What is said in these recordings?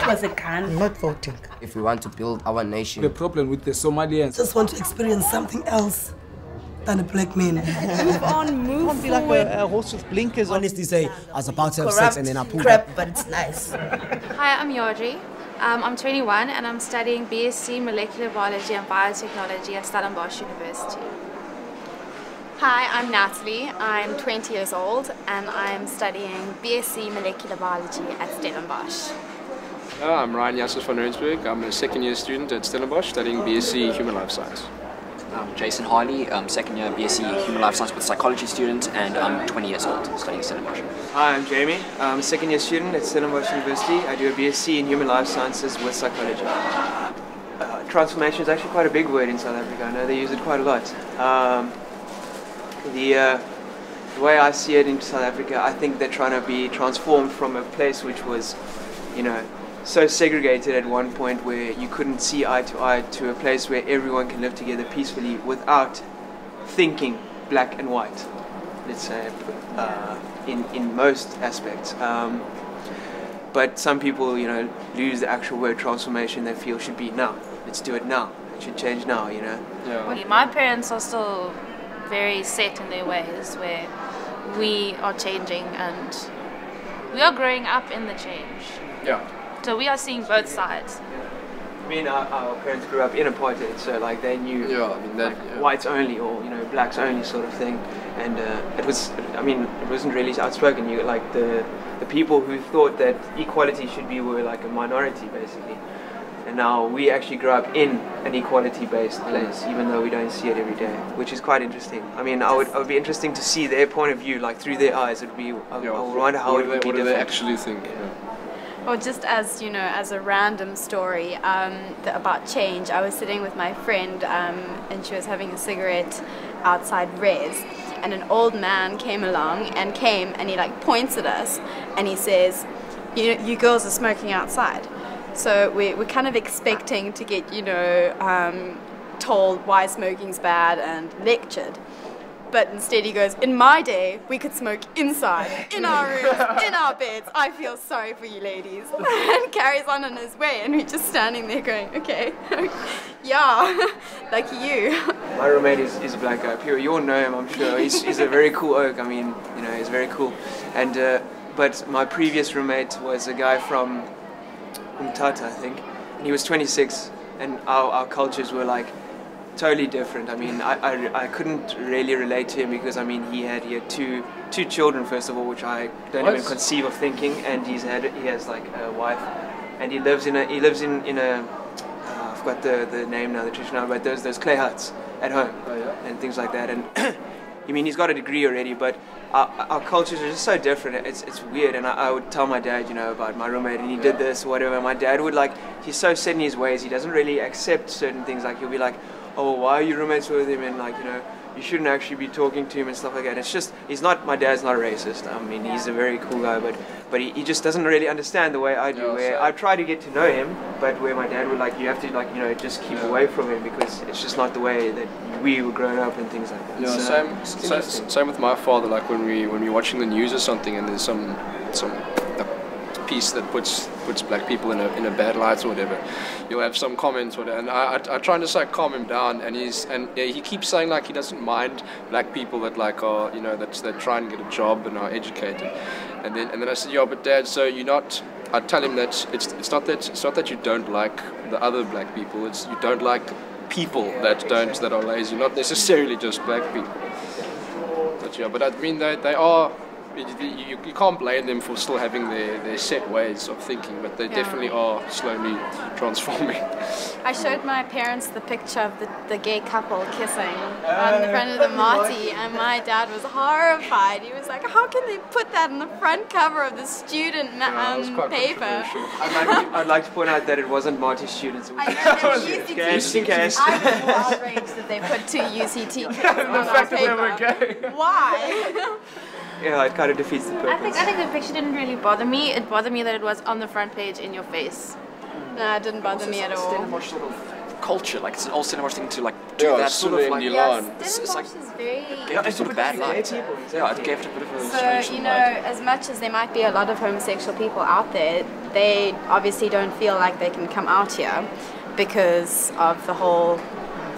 That was a gun. I'm not voting. If we want to build our nation. The problem with the Somalians. Just want to experience something else than a black man. Move on, move Can't be like a horse with blinkers. Honestly say, I was about to have Corrupt sex and then I pulled crap, up. but it's nice. Hi, I'm Yardri. I'm 21 and I'm studying BSc Molecular Biology and Biotechnology at Stellenbosch University. Hi, I'm Natalie. I'm 20 years old and I'm studying BSc Molecular Biology at Stellenbosch. I'm Ryan Jasses van Rensburg. I'm a second year student at Stellenbosch studying BSc Human Life Science. I'm Jason Harley, second year BSc Human Life Science with psychology student, and I'm 20 years old, studying at Stellenbosch. Hi, I'm Jamie. I'm a second year student at Stellenbosch University. I do a BSc in Human Life Sciences with psychology. Transformation is actually quite a big word in South Africa. I know they use it quite a lot. The way I see it in South Africa, I think they're trying to be transformed from a place which was, you know, so segregated at one point where you couldn't see eye to a place where everyone can live together peacefully without thinking black and white, let's say, in most aspects. But some people, you know, lose the actual word transformation. They feel should be now. Let's do it now. It should change now, you know. Yeah. My parents are still very set in their ways where we are changing and we are growing up in the change. Yeah. So we are seeing both sides. I mean, our parents grew up in apartheid, so like they knew whites only or, you know, blacks only sort of thing, and it was, I mean, it wasn't really outspoken. You like the people who thought that equality should be were like a minority basically, and now we actually grew up in an equality-based place, even though we don't see it every day, which is quite interesting. I mean, it would be interesting to see their point of view, like through their eyes. It would be. I wonder how it would be different. What do they actually think? Yeah. Or just as, you know, as a random story about change, I was sitting with my friend and she was having a cigarette outside Res, and an old man came along and he like points at us and he says, you girls are smoking outside. So we're kind of expecting to get, you know, told why smoking's bad and lectured. But instead he goes, in my day, we could smoke inside, in our rooms, in our beds. I feel sorry for you ladies. And carries on his way, and we're just standing there going, okay, yeah, like you. My roommate is a black guy, Pure. You all know him, I'm sure. He's a very cool oak. I mean, you know, he's very cool. And but my previous roommate was a guy from Umtata, I think. And he was 26, and our cultures were like, totally different. I mean, I couldn't really relate to him because I mean he had two children first of all, which I don't even conceive of thinking, and he has like a wife, and he lives in a I forgot the name now, the tradition now, but those clay huts at home and things like that. And I mean, he's got a degree already, but our cultures are just so different. It's weird. And I would tell my dad, you know, about my roommate, and he did this or whatever. My dad would like, he's so set in his ways. He doesn't really accept certain things. Like he'll be like, oh, why are you roommates with him, and like, you know, you shouldn't actually be talking to him and stuff like that. It's just, my dad's not a racist. I mean, he's a very cool guy, but he just doesn't really understand the way I do. Where I try to get to know him, but where my dad would like, you have to like, you know, just keep away from him because it's just not the way that we were growing up and things like that. Yeah, so, same with my father. Like when we're watching the news or something, and there's some piece that puts black people in a bad light or whatever, you'll have some comments or whatever, and I try and just like calm him down, and he keeps saying like he doesn't mind black people that like are, you know, that try and get a job and are educated, and then I said, yeah, but Dad, so you're not. I tell him that it's not that you don't like the other black people, it's you don't like people that are lazy, not necessarily just black people. But yeah, but I mean they are. You can't blame them for still having their set ways of thinking, but they definitely are slowly transforming. I showed my parents the picture of the gay couple kissing on the front of the Marty, and my dad was horrified. He was like, how can they put that on the front cover of the student paper? I'd like to point out that it wasn't Marty's students. It was UCT. I'm more outraged that they put two UCT kids on our paper. Why? Yeah, it kind of defeats the purpose. I think the picture didn't really bother me. It bothered me that it was on the front page in your face. No, it didn't bother me at all. Stellenbosch sort of culture. Like it's an old Stellenbosch thing to like do that sort of like. It's like is very. Yeah, it's sort of bad light. Yeah, it gave it a bit of a So, strange you light. know, as much as there might be a lot of homosexual people out there, they obviously don't feel like they can come out here because of the whole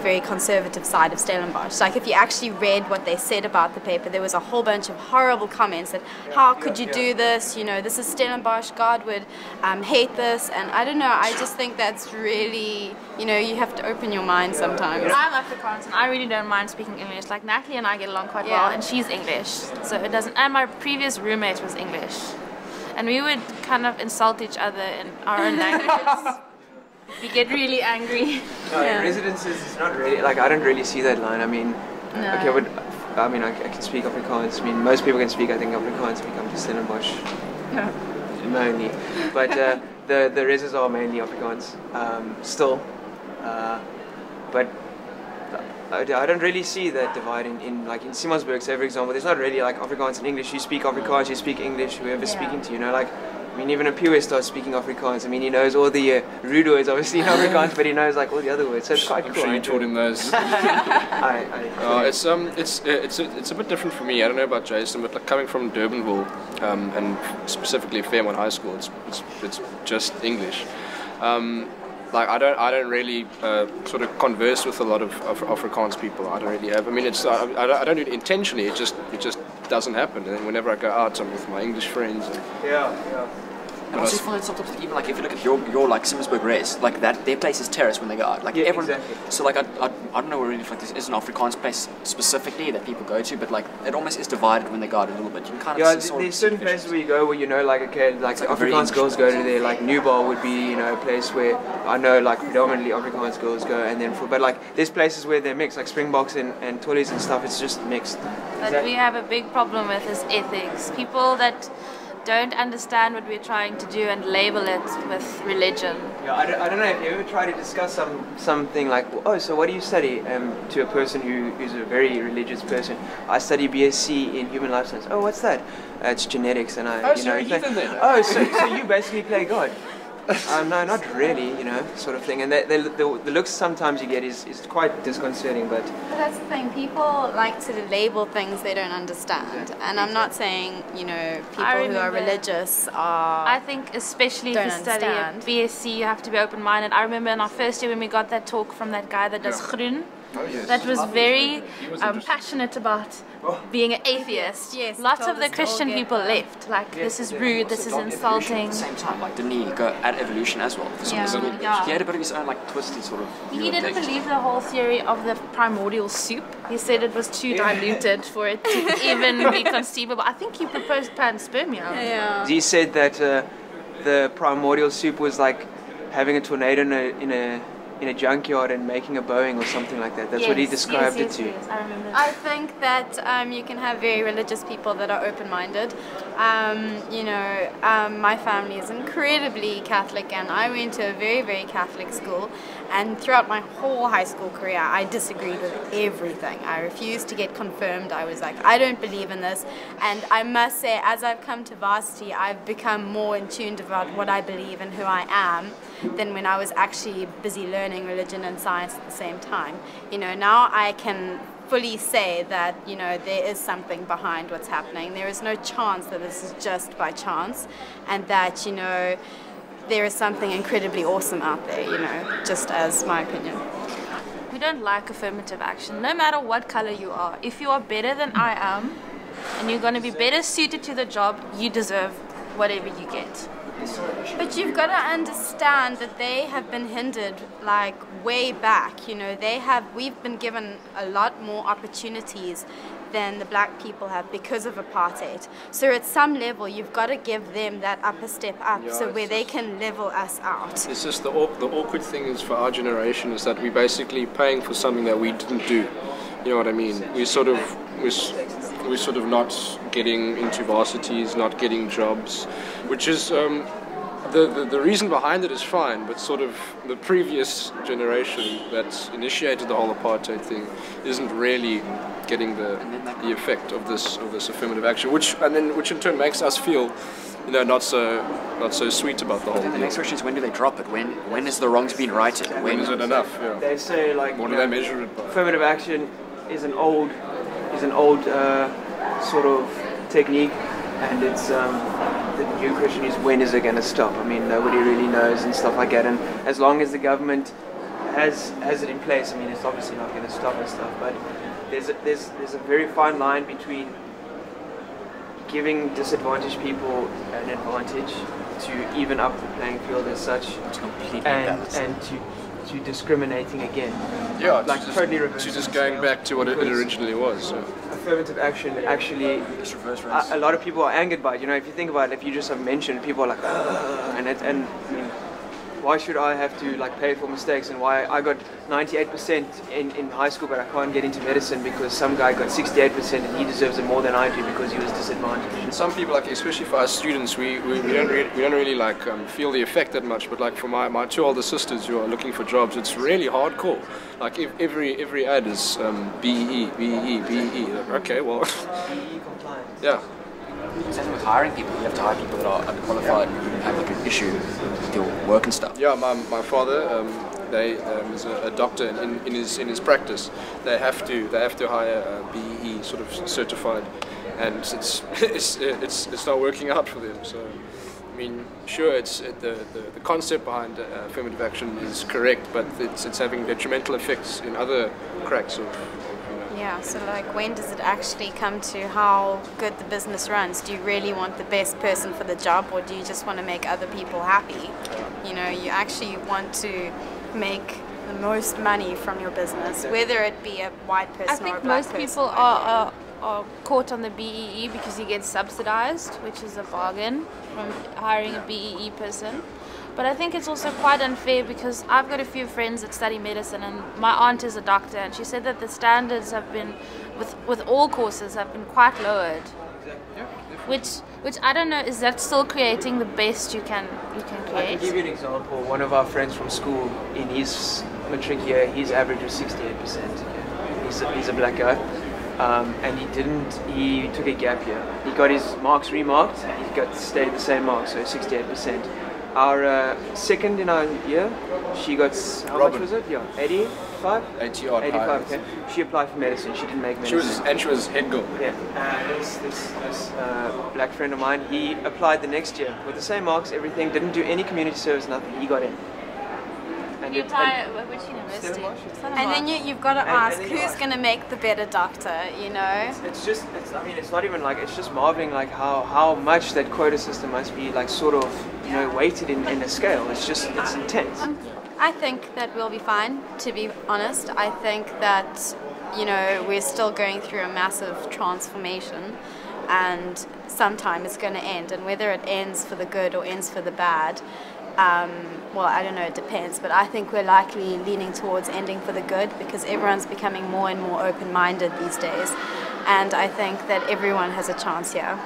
very conservative side of Stellenbosch. Like if you actually read what they said about the paper, there was a whole bunch of horrible comments that how could you do this, you know, this is Stellenbosch, God would hate this, and I don't know, I just think that's really, you know, you have to open your mind sometimes. I'm Afrikaans and I really don't mind speaking English. Like Natalie and I get along quite well, and she's English, so it doesn't. And my previous roommate was English, and we would kind of insult each other in our own languages. We get really angry. No, in residences, it's not really, like, I don't really see that line. I mean, okay, but, I mean, I can speak Afrikaans. I mean, most people can speak, I think, Afrikaans if you come to Stellenbosch. Mainly. But the reses are mainly Afrikaans, still. But I don't really see that divide in like in Simonsburg, say, for example, there's not really like Afrikaans and English. You speak Afrikaans, you speak English, whoever's speaking to you, you know, like, I mean, even a POS starts speaking Afrikaans. I mean, he knows all the rude words, obviously, in Afrikaans, but he knows like all the other words. So it's quite cool. I'm sure you taught him those. It's a bit different for me. I don't know about Jason, but like coming from Durbanville and specifically Fairmont High School, it's just English. Like I don't really sort of converse with a lot of Afrikaans people. I don't really have. I mean, it's I don't do it intentionally. It just doesn't happen. And whenever I go out, I'm with my English friends. And also you find sometimes even like if you look at your like Simonsburg res, like that their place is terrace when they go out. Like everyone. Exactly. So like I don't know really if like this is an Afrikaans place specifically that people go to, but like it almost is divided when they go out a little bit. You can kind of see there's certain places where you go where you know like okay like Afrikaans girls go to there, like New Bar would be, you know, a place where I know like predominantly Afrikaans girls go, and then but like there's places where they're mixed, like Springboks and Tollies and stuff, it's just mixed. What we have a big problem with is ethics. People that don't understand what we're trying to do and label it with religion. Yeah, I don't know if you ever try to discuss something like, oh, so what do you study? To a person who's a very religious person, I study BSc in human life science. Oh, what's that? It's genetics, and I, you know. Oh, so you basically play God? No, not really, you know, sort of thing. And the looks sometimes you get is quite disconcerting, but that's the thing. People like to label things they don't understand, and I'm not saying, you know, people who are religious are. I think especially if you study at BSc, you have to be open-minded. I remember in our first year when we got that talk from that guy that does groen. That was very passionate about being an atheist. Yes, lots of the Christian people left. Like, this is rude, this is insulting. At the same time, like, didn't he go at evolution as well? He had a bit of his own like twisted sort of. He didn't believe the whole theory of the primordial soup. He said it was too diluted for it to even be conceivable. I think he proposed panspermia. Yeah. He said that the primordial soup was like having a tornado in a junkyard and making a Boeing or something like that. That's what he described it to. Yes, I remember that. I think that you can have very religious people that are open-minded. You know, my family is incredibly Catholic, and I went to a very, very Catholic school. And throughout my whole high school career, I disagreed with everything. I refused to get confirmed. I was like, I don't believe in this. And I must say, as I've come to varsity, I've become more in tune about what I believe and who I am than when I was actually busy learning religion and science at the same time. You know, now I can fully say that, you know, there is something behind what's happening. There is no chance that this is just by chance, and that, you know, there is something incredibly awesome out there, you know, just as my opinion. We don't like affirmative action, no matter what color you are. If you are better than I am, and you're going to be better suited to the job, you deserve whatever you get. But you've got to understand that they have been hindered like way back, you know, we've been given a lot more opportunities than the black people have because of apartheid. So at some level you've got to give them that upper step up, so where they can level us out. It's just the awkward thing is for our generation is that we're basically paying for something that we didn't do. You know what I mean? We're sort of not getting into varsities, not getting jobs, which is the reason behind it is fine, but sort of the previous generation that initiated the whole apartheid thing isn't really getting the effect of this affirmative action, which in turn makes us feel not so sweet about the whole The deal. next question is, when do they drop it? When is the wrongs being righted? When is it enough? Yeah. They say like What do they measure it by? affirmative action is an old sort of technique, and it's the new question is, when is it going to stop? I mean, nobody really knows and stuff like that. And as long as the government has it in place, I mean, it's obviously not going to stop and stuff. But there's a very fine line between giving disadvantaged people an advantage to even up the playing field as such, and to discriminating again. Yeah, like totally reverse. to just going back to what it originally was. So. Affirmative action actually, a lot of people are angered by it. You know, if you think about it, if you just have mentioned, people are like, and I mean, why should I have to like pay for mistakes, and why I got 98% in high school but I can't get into medicine because some guy got 68% and he deserves it more than I do because he was disadvantaged. And some people, like especially for us students, we don't really like feel the effect that much. But like for my two older sisters who are looking for jobs, it's really hardcore. Like if every ad is BEE. Like, okay, well, BE compliance. Yeah. Same with hiring people. You have to hire people that are underqualified and have like an issue with your work and stuff. Yeah, my father, is a doctor in his practice. They have to hire BEE sort of certified, and it's not working out for them. So, I mean, sure, the concept behind affirmative action is correct, but it's having detrimental effects in other cracks of. Yeah, so like when does it actually come to how good the business runs? Do you really want the best person for the job, or do you just want to make other people happy? You know, you actually want to make the most money from your business, whether it be a white person or a black person. I think most people are caught on the BEE because you get subsidized, which is a bargain from hiring a BEE person. But I think it's also quite unfair because I've got a few friends that study medicine, and my aunt is a doctor, and she said that the standards have been, with all courses, have been quite lowered. Which I don't know, is that still creating the best you can create? I can give you an example. One of our friends from school, in his matric year, his average was 68%. He's a black guy. And he took a gap year. He got his marks remarked, he stayed the same marks, so 68%. Our second in our year, she got, how much was it? Yeah, 85? 80 odd. 85, okay. She applied for medicine, she didn't make medicine. She was head girl. Yeah, this black friend of mine, he applied the next year with the same marks, everything, didn't do any community service, nothing, he got in. And you apply at which university? And then you've got to ask, who's going to make the better doctor, you know? It's not even like, it's just marveling like how much that quota system must be like sort of, you know, weighted in a scale. It's intense. I think that we'll be fine, to be honest. I think that, you know, we're still going through a massive transformation, and sometime it's going to end, and whether it ends for the good or ends for the bad, well, I don't know, it depends, but I think we're likely leaning towards ending for the good because everyone's becoming more and more open-minded these days, and I think that everyone has a chance here.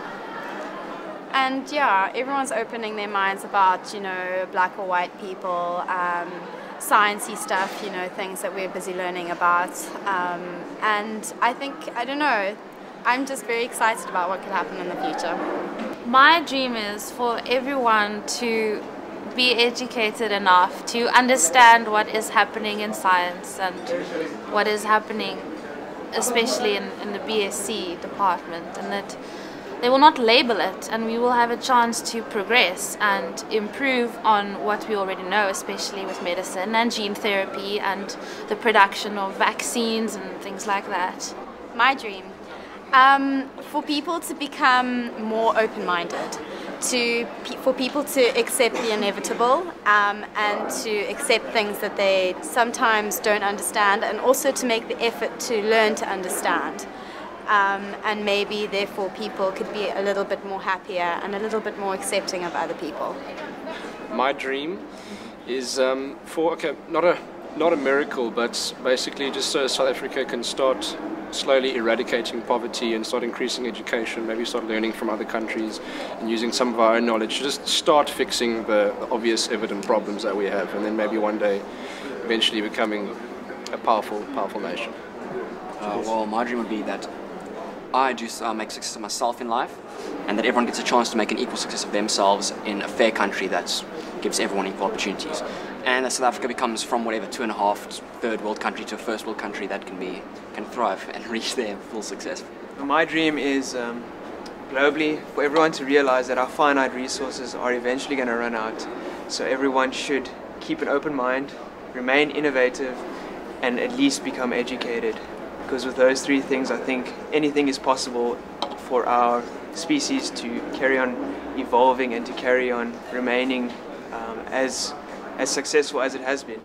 And yeah, everyone's opening their minds about, you know, black or white people, sciencey stuff, you know, things that we're busy learning about, and I think, I don't know, I'm just very excited about what could happen in the future. My dream is for everyone to be educated enough to understand what is happening in science and what is happening especially in the BSc department, and that they will not label it, and we will have a chance to progress and improve on what we already know, especially with medicine and gene therapy and the production of vaccines and things like that. My dream, for people to become more open-minded, for people to accept the inevitable, and to accept things that they sometimes don't understand, and also to make the effort to learn to understand. And maybe therefore people could be a little bit more happier and a little bit more accepting of other people. My dream is not a miracle, but basically just so South Africa can start slowly eradicating poverty and start increasing education, maybe start learning from other countries and using some of our own knowledge to just start fixing the obvious evident problems that we have, and then maybe one day eventually becoming a powerful nation. Well, my dream would be that I do make success of myself in life, and that everyone gets a chance to make an equal success of themselves in a fair country that gives everyone equal opportunities. And that South Africa becomes from whatever 2.5 third world country to a first world country that can thrive and reach their full success. My dream is globally for everyone to realize that our finite resources are eventually going to run out. So everyone should keep an open mind, remain innovative, and at least become educated. Because with those three things, I think anything is possible for our species to carry on evolving and to carry on remaining as successful as it has been.